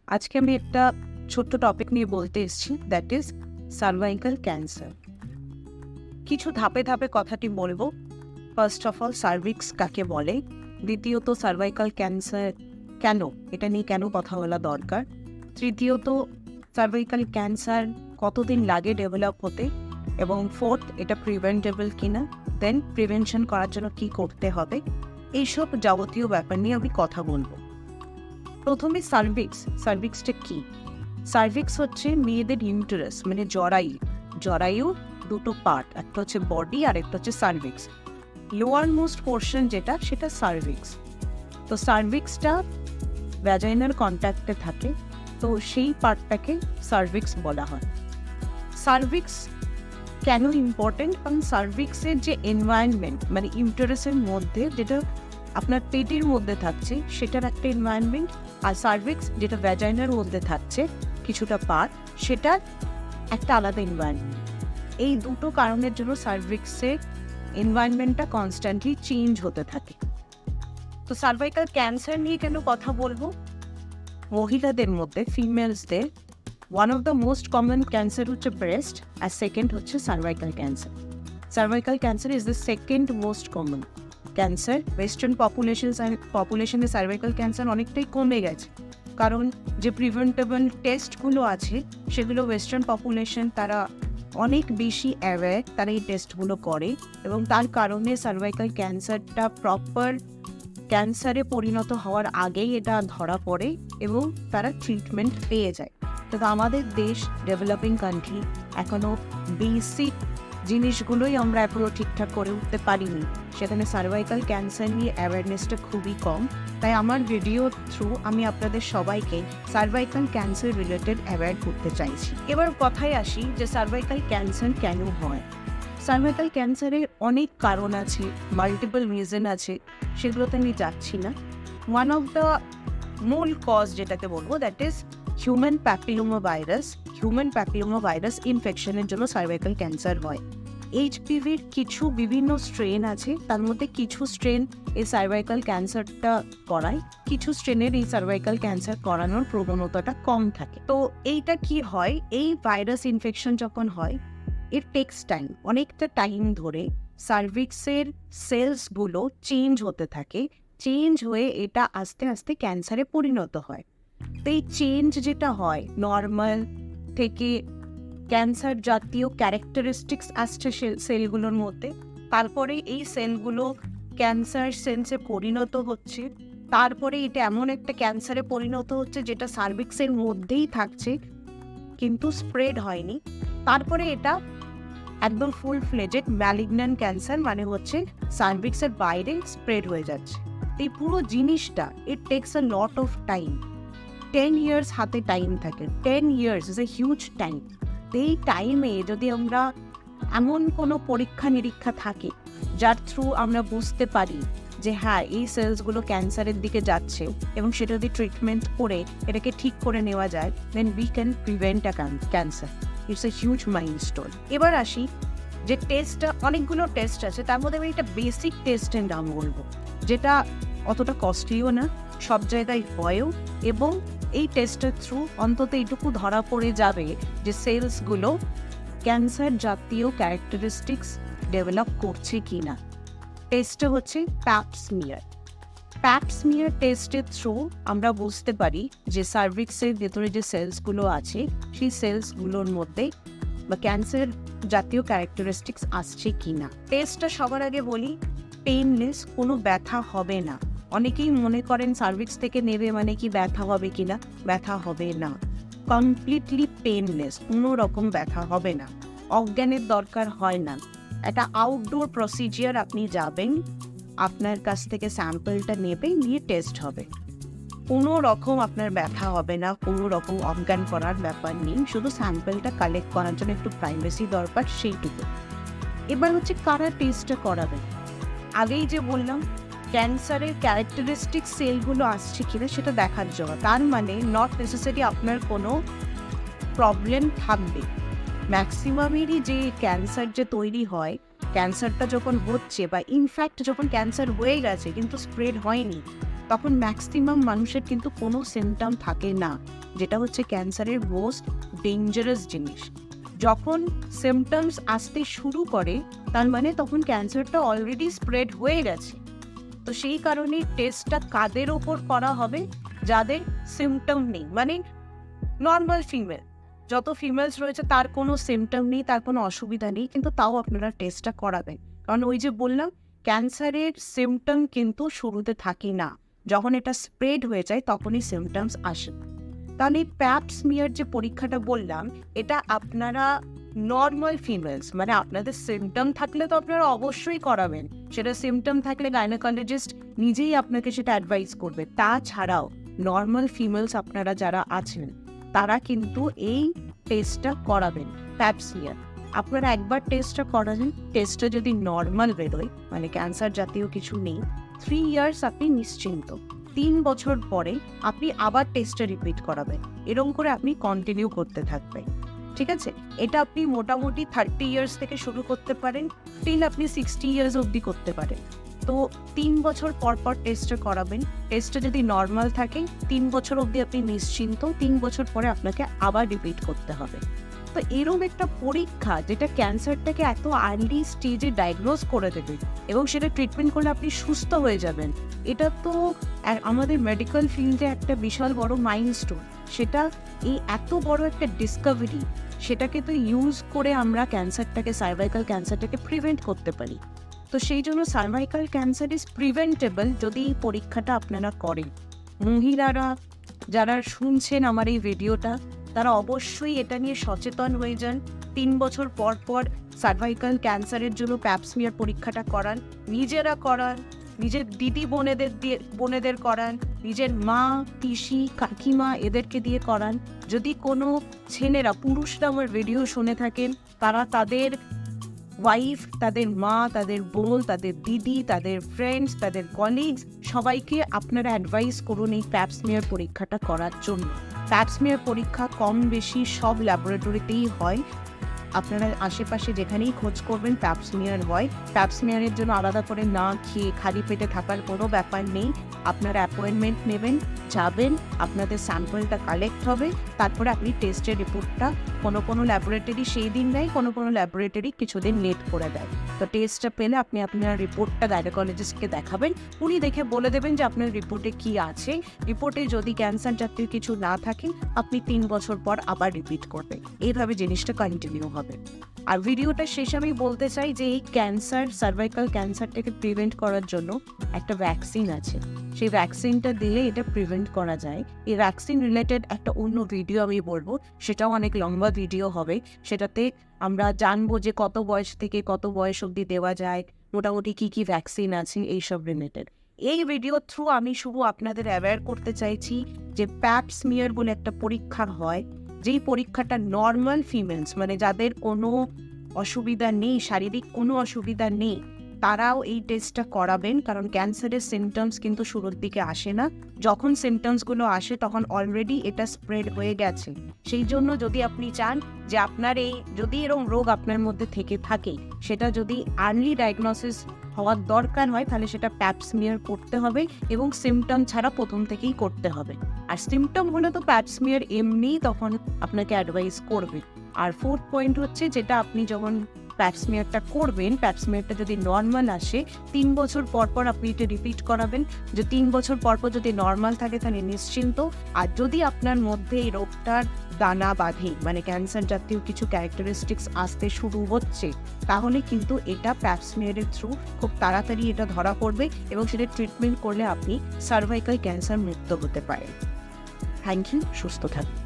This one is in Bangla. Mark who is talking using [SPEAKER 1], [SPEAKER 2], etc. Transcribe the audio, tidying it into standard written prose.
[SPEAKER 1] আজকে আমি একটা ছোট্ট টপিক নিয়ে বলতে এসেছি, দ্যাট ইজ সার্ভাইকাল ক্যান্সার। কিছু ধাপে ধাপে কথাটি বলবো। ফার্স্ট অফ অল, সার্ভিক্স কাকে বলে, দ্বিতীয়ত সার্ভাইকাল ক্যান্সার কেন, এটা নিয়ে কেন কথা বলা দরকার, তৃতীয়ত সার্ভাইকাল ক্যান্সার কতদিন লাগে ডেভেলপ হতে, এবং ফোর্থ, এটা প্রিভেন্টেবল কিনা, দেন প্রিভেনশন করার জন্য কি করতে হবে, এইসব যাবতীয় ব্যাপার নিয়ে আমি কথা বলবো। প্রথমে সার্ভিক্সটা কি? সার্ভিক্স হচ্ছে মেয়েদের ইউটেরাস, মানে জরায়ু দুটো পার্ট, একটা হচ্ছে বডি আর একটা হচ্ছে সার্ভিক্স। লোয়ার মোস্ট পোর্শন যেটা, সেটা সার্ভিক্স। তো সার্ভিক্সটা ভ্যাজাইনাল কন্ট্যাক্টে থাকে, তো সেই পার্টটাকে সার্ভিক্স বলা হয়। সার্ভিক্স কেন ইম্পর্টেন্ট? কারণ সার্ভিক্সের যে এনভায়রনমেন্ট, মানে ইউটেরাসের মধ্যে যেটা আপনার পেটের মধ্যে থাকছে সেটার একটা এনভায়রনমেন্ট, আর সার্ভিক্স যেটা ভ্যাজাইনার মধ্যে থাকছে কিছুটা পার্ট, সেটার একটা আলাদা এনভায়রনমেন্ট। এই দুটো কারণের জন্য সার্ভিক্সের এনভায়রনমেন্টটা কনস্ট্যান্টলি চেঞ্জ হতে থাকে। তো সার্ভাইকাল ক্যান্সার নিয়ে কেন কথা বলবো? মহিলাদের মধ্যে, ফিমেলসদের one of the most common cancer হচ্ছে ব্রেস্ট, আর সেকেন্ড হচ্ছে cervical cancer. Cervical cancer is the second most common cancer. Western পপুলেশনে সার্ভাইকাল ক্যান্সার অনেকটাই কমে গেছে, কারণ যে প্রিভেন্টেবল টেস্টগুলো আছে সেগুলো ওয়েস্টার্ন পপুলেশন তারা অনেক বেশি অ্যাওয়্যার, তারা এই টেস্টগুলো করে, এবং তার কারণে সার্ভাইকাল ক্যান্সারটা প্রপার ক্যান্সারে পরিণত হওয়ার আগেই এটা ধরা পড়ে এবং তারা ট্রিটমেন্ট পেয়ে যায়। কিন্তু আমাদের দেশ ডেভেলপিং কান্ট্রি, এখনও বেসিক জিনিসগুলোই আমরা এখনও ঠিকঠাক করে উঠতে পারিনি, সেখানে সার্ভাইকাল ক্যান্সার নিয়ে অ্যাওয়ারনেসটা খুবই কম। তাই আমার ভিডিও থ্রু আমি আপনাদের সবাইকে সার্ভাইকাল ক্যান্সার রিলেটেড অ্যাওয়্যার করতে চাইছি। এবার কথায় আসি যে সার্ভাইকাল ক্যান্সার কেন হয়। সার্ভাইকাল ক্যান্সারের অনেক কারণ আছে, মাল্টিপল রিজন আছে, সেগুলোতে আমি যাচ্ছি না। ওয়ান অফ দ্য মূল কজ যেটাকে বলবো, that is human papilloma virus ইনফেকশনের জন্য সার্ভাইকাল ক্যান্সার হয়। এইচপিভির কিছু বিভিন্ন স্ট্রেন আছে, তার মধ্যে কিছু স্ট্রেন এই সার্ভাইকাল ক্যান্সারটা করায়, কিছু স্ট্রেনের এই সার্ভাইকাল ক্যান্সার করানোর প্রবণতাটা কম থাকে। তো এইটা কি হয়, এই ভাইরাস ইনফেকশন যখন হয়, ইট টেক্স টাইম, অনেকটা টাইম ধরে সার্ভিক্সের সেলসগুলো চেঞ্জ হতে থাকে, চেঞ্জ হয়ে এটা আস্তে আস্তে ক্যান্সারে পরিণত হয়। তো এই চেঞ্জ যেটা হয়, নর্মাল থেকে ক্যান্সার জাতীয় ক্যারেক্টারিস্টিক্স আসছে সেলগুলোর মধ্যে, তারপরে এই সেলগুলো ক্যান্সার সেলসে পরিণত হচ্ছে, তারপরে এটা এমন একটা ক্যান্সারে পরিণত হচ্ছে যেটা সার্ভিক্সের মধ্যেই থাকছে কিন্তু স্প্রেড হয়নি, তারপরে এটা একদম ফুল ফ্লেজেড ম্যালিগন্যান্ট ক্যান্সার, মানে হচ্ছে সার্ভিক্সের বাইরে স্প্রেড হয়ে যাচ্ছে। এই পুরো জিনিসটা it takes a lot of time. 10 years হাতে টাইম থাকে। 10 years is a huge time. এই টাইমে যদি আমরা এমন কোনো পরীক্ষা নিরীক্ষা থাকে যার থ্রু আমরা বুঝতে পারি যে হ্যাঁ, এই সেলসগুলো ক্যান্সারের দিকে যাচ্ছে, এবং সেটা যদি ট্রিটমেন্ট করে এটাকে ঠিক করে নেওয়া যায়, then we can prevent a cancer. It's a huge milestone. এবার আসি যে টেস্টটা, অনেকগুলো টেস্ট আছে, তার মধ্যে আমি একটা বেসিক টেস্টের নাম বলবো, যেটা অতটা কস্টলিও না, সব জায়গায় হয়ও, এবং এই টেস্টের থ্রু অন্তত এইটুকু ধরা পড়ে যাবে যে সেলসগুলো ক্যান্সার জাতীয় ক্যারেক্টারিস্টিক্স ডেভেলপ করছে কি না। টেস্টটা হচ্ছে প্যাপস্মিয়ার টেস্টের থ্রু আমরা বুঝতে পারি যে সার্ভিক্সের ভেতরে যে সেলসগুলো আছে সেই সেলসগুলোর মধ্যে বা ক্যান্সার জাতীয় ক্যারেক্টারিস্টিক্স আসছে কি না। টেস্টটা সবার আগে বলি, পেইনলেস, কোনো ব্যথা হবে না। অনেকেই মনে করেন সার্ভিক্স থেকে নেবে মানে কি ব্যথা হবে কিনা, ব্যথা হবে না, কমপ্লিটলি পেইনলেস, কোনো রকম ব্যথা হবে না, অজ্ঞানের দরকার হয় না। একটা আউটডোর প্রসিজিয়ার, আপনি যাবেন, আপনার কাছ থেকে স্যাম্পলটা নেবে, নিয়ে টেস্ট হবে, কোনো রকম আপনার ব্যথা হবে না, কোনো রকম অজ্ঞান করার ব্যাপার নেই, শুধু স্যাম্পলটা কালেক্ট করার জন্য একটু প্রাইভেসি দরকার, সেইটুকু। এবার হচ্ছে কারা টেস্টটা করাবেন। আগেই যে বললাম, ক্যান্সারের ক্যারেক্টারিস্টিক সেলগুলো আসছে কিনা সেটা দেখার জন্য, তার মানে নট নেসেসারি আপনার কোনো প্রবলেম থাকবে। ম্যাক্সিমামেরই যে ক্যান্সার যে তৈরি হয়, ক্যান্সারটা যখন হচ্ছে, বা ইনফ্যাক্ট যখন ক্যান্সার হয়ে গেছে কিন্তু স্প্রেড হয়নি, তখন ম্যাক্সিমাম মানুষের কিন্তু কোনো সিমটম থাকে না। যেটা হচ্ছে ক্যান্সারের মোস্ট ডেঞ্জারাস জিনিস। যখন সিমটমস আসতে শুরু করে তার মানে তখন ক্যান্সারটা অলরেডি স্প্রেড হয়ে গেছে। তো সেই কারণে টেস্টটা কাদের ওপর করা হবে? যাদের সিমটম নেই, মানে নর্মাল ফিমেল, যত ফিমেলস রয়েছে তার কোনো সিমটম নেই, তার কোনো অসুবিধা নেই, কিন্তু তাও আপনারা টেস্টটা করাবেন। কারণ ওই যে বললাম, ক্যান্সারের সিমটম কিন্তু শুরুতে থাকে না, যখন এটা স্প্রেড হয়ে যায় তখনই সিমটমস আসে। তাহলে প্যাপ স্মিয়ার যে পরীক্ষাটা বললাম, এটা আপনারা নর্মাল ফিমেলস, মানে আপনাদের সিমটম থাকলে তো আপনারা অবশ্যই করাবেন, সেটা সিমটম থাকলে গাইনোকোলজিস্ট নিজেই আপনাকে সেটা অ্যাডভাইস করবে। তাছাড়াও নর্মাল ফিমেলস আপনারা যারা আছেন তারা কিন্তু এই টেস্টটা করাবেন, প্যাপ স্মিয়ার। আপনারা একবার টেস্টটা করাবেন, টেস্টটা যদি নর্মাল বেরোয়, মানে ক্যান্সার জাতীয় কিছু নেই, 3 ইয়ার্স আপনি নিশ্চিন্ত। 3 বছর পরে আপনি আবার টেস্টটা রিপিট করাবেন, এরকম করে আপনি কন্টিনিউ করতে থাকবেন। ঠিক আছে, এটা আপনি মোটামুটি 30 ইয়ার্স থেকে শুরু করতে পারেন, টিল আপনি 60 ইয়ার্স অবধি করতে পারেন। তো 3 বছর পর পর টেস্টটা করাবেন। টেস্টটা যদি নর্মাল থাকে 3 বছর অবধি আপনি নিশ্চিন্ত, 3 বছর পরে আপনাকে আবার রিপিট করতে হবে। তো এরকম একটা পরীক্ষা যেটা ক্যান্সারটাকে এত আর্লি স্টেজে ডায়াগনোজ করে দেবে এবং সেটা ট্রিটমেন্ট করলে আপনি সুস্থ হয়ে যাবেন, এটা তো আমাদের মেডিকেল ফিল্ডে একটা বিশাল বড় মাইলস্টোন। সেটা এই এত বড় একটা ডিসকভারি, সেটাকে তো ইউজ করে আমরা ক্যান্সারটাকে, সার্ভাইকাল ক্যান্সারটাকে প্রিভেন্ট করতে পারি। তো সেই জন্য সার্ভাইকাল ক্যান্সার ইজ প্রিভেন্টেবল যদি এই পরীক্ষাটা আপনারা করেন। মহিলারা যারা শুনছেন আমার এই ভিডিওটা, তারা অবশ্যই এটা নিয়ে সচেতন হয়ে যান। 3 বছর পর পর সার্ভাইকাল ক্যান্সারের জন্য প্যাপ স্মিয়ার পরীক্ষাটা করান, নিজেরা করান, নিজের দিদি বোনেদের করান, নিজের মা, পিসি, কাকিমা এদেরকে দিয়ে করান। যদি কোনো ছেলেরা, পুরুষরা আমার ভিডিও শুনে থাকেন, তারা তাদের ওয়াইফ, তাদের মা, তাদের বোন, তাদের দিদি, তাদের ফ্রেন্ডস, তাদের কলিগস সবাইকে আপনারা অ্যাডভাইস করুন এই প্যাপ স্মিয়ার পরীক্ষাটা করার জন্য। প্যাপ স্মিয়ার পরীক্ষা কম বেশি সব ল্যাবরেটরিতেই হয়, আপনারা আশেপাশে যেখানেই খোঁজ করবেন প্যাপ স্মিয়ার হয়। প্যাপ স্মিয়ারের জন্য আলাদা করে না খেয়ে খালি পেটে থাকার কোনো ব্যাপার নেই। আপনারা অ্যাপয়েন্টমেন্ট নেবেন, যাবেন, আপনাদের স্যাম্পলটা কালেক্ট হবে, তারপরে আপনি টেস্টের রিপোর্টটা কোনো ল্যাবরেটরি সেই দিন দেয়, কোনো ল্যাবরেটরি কিছুদিন লেট করে দেয়। তো টেস্টটা পেলে আপনি আপনার রিপোর্টটা গাইনোকোলজিস্টকে দেখাবেন, উনি দেখে বলে দেবেন যে আপনার রিপোর্টে কি আছে। রিপোর্টে যদি ক্যান্সার জাতীয় কিছু না থাকে আপনি 3 বছর পর আবার রিপিট করবেন, এইভাবে জিনিসটা কন্টিনিউ হবে। আর ভিডিওটা শেষে আমি বলতে চাই যে এই ক্যান্সার, সার্ভাইকাল ক্যান্সারটাকে প্রিভেন্ট করার জন্য একটা ভ্যাকসিন আছে, সেই ভ্যাকসিনটা দিলে এটা প্রিভেন্ট করা যায়। এই ভ্যাকসিন রিলেটেড একটা অন্য ভিডিও আমি বলবো, সেটাও অনেক লম্বা ভিডিও হবে। সেটাতে আমরা জানবো যে কত বয়স থেকে কত বয়স অবধি দেওয়া যায়, মোটামুটি কি কি ভ্যাকসিন আছে, এইসব রিলেটেড। এই ভিডিও থ্রু আমি শুধু আপনাদের অ্যাওয়্যার করতে চাইছি যে প্যাপ স্মিয়ার বলে একটা পরীক্ষা হয়, যেই পরীক্ষাটা নর্মাল ফিমেলস, মানে যাদের কোনো অসুবিধা নেই, শারীরিক কোনো অসুবিধা নেই, তারাও এই টেস্টটা করাবেন। কারণ ক্যান্সারের সিমটমস কিন্তু শুরুর দিকে আসে না, যখন সিমটমসগুলো আসে তখন অলরেডি এটা স্প্রেড হয়ে গেছে। সেই জন্য যদি আপনি চান যে আপনার যদি এরকম রোগ আপনার মধ্যে থেকে থাকে, সেটা যদি আর্লি ডায়াগনোসিস হওয়ার দরকার হয়, তাহলে সেটা প্যাপ স্মিয়ার করতে হবে এবং সিমটম ছাড়া প্রথম থেকেই করতে হবে। আর সিমটম হলে তো প্যাপ স্মিয়ার এমনিই তখন আপনাকে অ্যাডভাইস করবে। আর 4th পয়েন্ট হচ্ছে, যেটা আপনি যখন প্যাপ স্মিয়ারটা করবেন, প্যাপ স্মিয়ারটা যদি নর্মাল আসে 3 বছর পর পর আপনি এটা রিপিট করাবেন। যে 3 বছর পর পর যদি নর্মাল থাকে তাহলে নিশ্চিন্ত। আর যদি আপনার মধ্যে এই রোগটার দানা বাঁধে, মানে ক্যান্সার জাতীয় কিছু ক্যারেক্টারিস্টিক্স আসতে শুরু হচ্ছে, তাহলে কিন্তু এটা প্যাপ স্মিয়ারের থ্রু খুব তাড়াতাড়ি এটা ধরা পড়বে এবং সেটা ট্রিটমেন্ট করলে আপনি সার্ভাইকাল ক্যান্সার মুক্ত হতে পারেন। থ্যাংক ইউ, সুস্থ থাকুন।